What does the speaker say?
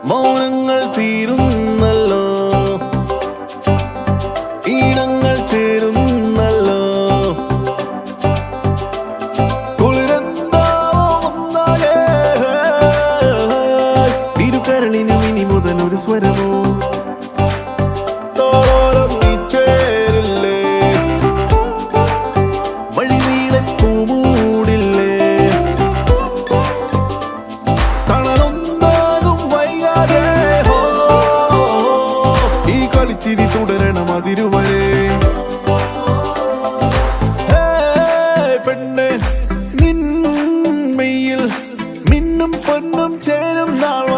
മൗനങ്ങൾ തീരുന്നല്ലോ, ഈണങ്ങൾ ചേരുന്നല്ലോ. ഇരുകരളിനും ഇനി മുതൽ ഒരു സ്വരമോ ചേരില്ലേ, വഴിനീളെ പൂമൂടില്ലേ, തണലൊന്നാകും വൈകാതെ. ഈ കളിച്ചിരി തുടരണം അതിരുവരെ. പെണ്ണെ നിൻ മെയ്യിൽ മിന്നും പൊന്നും ചേരും നാളോ